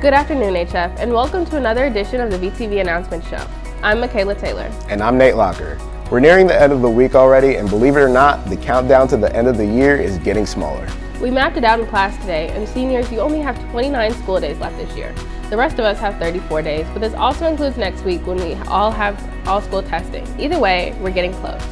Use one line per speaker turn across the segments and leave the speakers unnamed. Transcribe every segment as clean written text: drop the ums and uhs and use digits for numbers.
Good afternoon, HF, and welcome to another edition of the VTV Announcement Show. I'm Michaela Taylor.
And I'm Nate Locker. We're nearing the end of the week already, and believe it or not, the countdown to the end of the year is getting smaller.
We mapped it out in class today, and seniors, you only have 29 school days left this year. The rest of us have 34 days, but this also includes next week when we all have all-school testing. Either way, we're getting close.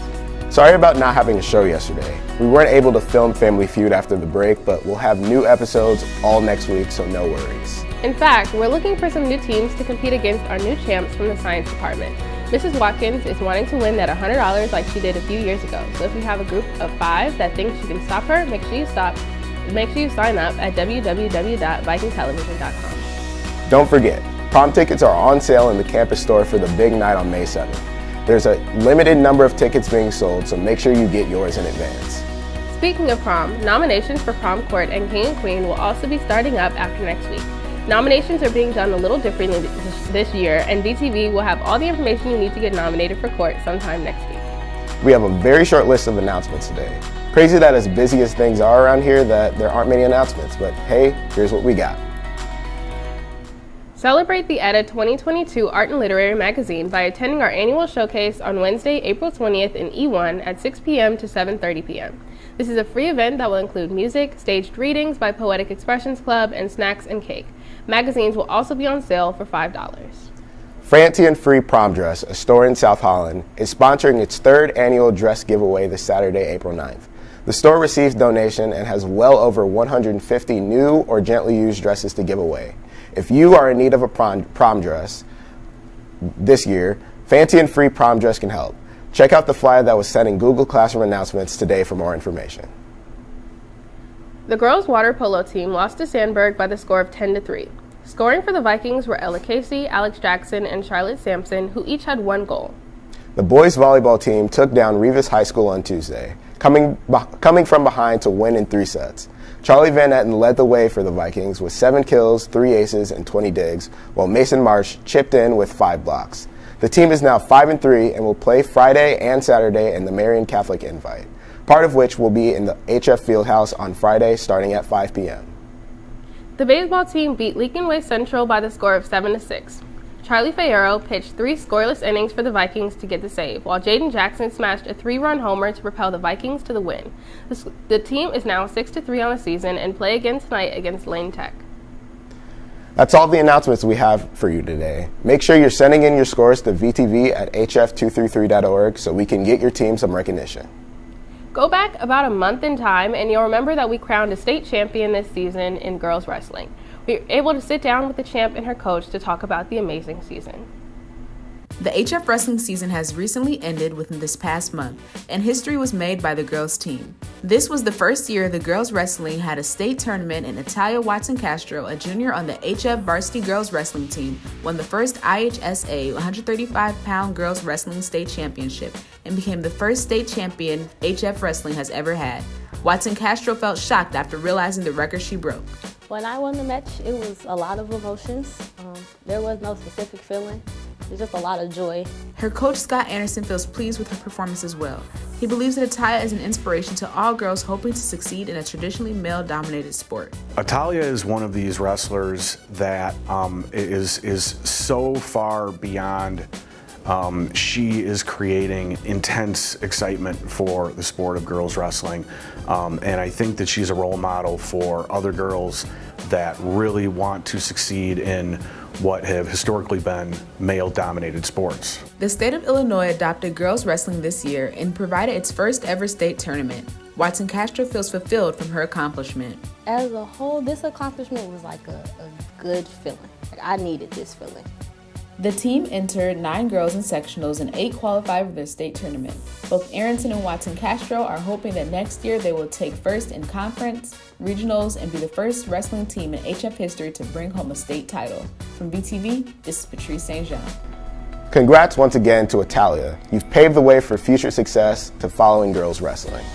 Sorry about not having a show yesterday. We weren't able to film Family Feud after the break, but we'll have new episodes all next week, so no worries.
In fact, we're looking for some new teams to compete against our new champs from the science department. Mrs. Watkins is wanting to win that $100 like she did a few years ago. So if you have a group of 5 that thinks you can stop her, make sure you sign up at www.vikingtelevision.com.
Don't forget, prom tickets are on sale in the campus store for the big night on May 7th. There's a limited number of tickets being sold, so make sure you get yours in advance.
Speaking of prom, nominations for prom court and king and queen will also be starting up after next week. Nominations are being done a little differently this year, and VTV will have all the information you need to get nominated for court sometime next week.
We have a very short list of announcements today. Crazy that as busy as things are around here that there aren't many announcements, but hey, here's what we got.
Celebrate the EDA 2022 Art and Literary Magazine by attending our annual showcase on Wednesday, April 20th in E1 at 6 p.m. to 7:30 p.m. This is a free event that will include music, staged readings by Poetic Expressions Club, and snacks and cake. Magazines will also be on sale for $5.
Fancy and Free Prom Dress, a store in South Holland, is sponsoring its 3rd annual dress giveaway this Saturday, April 9th. The store receives donation and has well over 150 new or gently used dresses to give away. If you are in need of a prom dress this year, Fancy and Free Prom Dress can help. Check out the flyer that was sent in Google Classroom announcements today for more information.
The girls' water polo team lost to Sandburg by the score of 10-3. Scoring for the Vikings were Ella Casey, Alex Jackson, and Charlotte Sampson, who each had 1 goal.
The boys' volleyball team took down Revis High School on Tuesday, coming from behind to win in 3 sets. Charlie Van Etten led the way for the Vikings with 7 kills, 3 aces, and 20 digs, while Mason Marsh chipped in with 5 blocks. The team is now 5-3 and will play Friday and Saturday in the Marian Catholic Invite, part of which will be in the HF Fieldhouse on Friday starting at 5 p.m.
The baseball team beat Leakin Way Central by the score of 7-6. Charlie Fayero pitched 3 scoreless innings for the Vikings to get the save, while Jaden Jackson smashed a 3-run homer to propel the Vikings to the win. The team is now 6-3 on the season and play again tonight against Lane Tech.
That's all the announcements we have for you today. Make sure you're sending in your scores to VTV at hf233.org so we can get your team some recognition.
Go back about a month in time and you'll remember that we crowned a state champion this season in girls wrestling. We were able to sit down with the champ and her coach to talk about the amazing season.
The HF wrestling season has recently ended within this past month, and history was made by the girls team. This was the first year the girls wrestling had a state tournament, and Natalia Watson-Castro, a junior on the HF varsity girls wrestling team, won the first IHSA 135-pound girls wrestling state championship and became the first state champion HF wrestling has ever had. Watson-Castro felt shocked after realizing the record she broke.
When I won the match, it was a lot of emotions. There was no specific feeling. It was just a lot of joy.
Her coach, Scott Anderson, feels pleased with her performance as well. He believes that Atalia is an inspiration to all girls hoping to succeed in a traditionally male-dominated sport.
Atalia is one of these wrestlers that is so far beyond. She is creating intense excitement for the sport of girls wrestling, and I think that she's a role model for other girls that really want to succeed in what have historically been male-dominated sports.
The state of Illinois adopted girls wrestling this year and provided its first ever state tournament. Watson-Castro feels fulfilled from her accomplishment.
As a whole, this accomplishment was like a good feeling. Like, I needed this feeling.
The team entered 9 girls in sectionals and 8 qualified for their state tournament. Both Aronson and Watson-Castro are hoping that next year they will take first in conference, regionals, and be the first wrestling team in HF history to bring home a state title. From VTV, this is Patrice St. Jean.
Congrats once again to Atalia. You've paved the way for future success to following girls wrestling.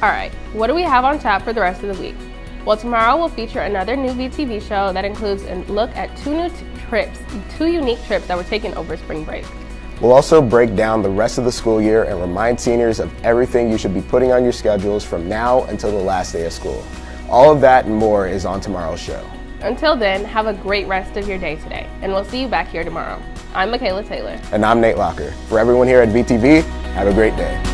All right, what do we have on tap for the rest of the week? Well, tomorrow we'll feature another new VTV show that includes a look at 2 unique trips that were taken over spring break.
We'll also break down the rest of the school year and remind seniors of everything you should be putting on your schedules from now until the last day of school. All of that and more is on tomorrow's show.
Until then, have a great rest of your day today, and we'll see you back here tomorrow. I'm Michaela Taylor.
And I'm Nate Locker. For everyone here at VTV, have a great day.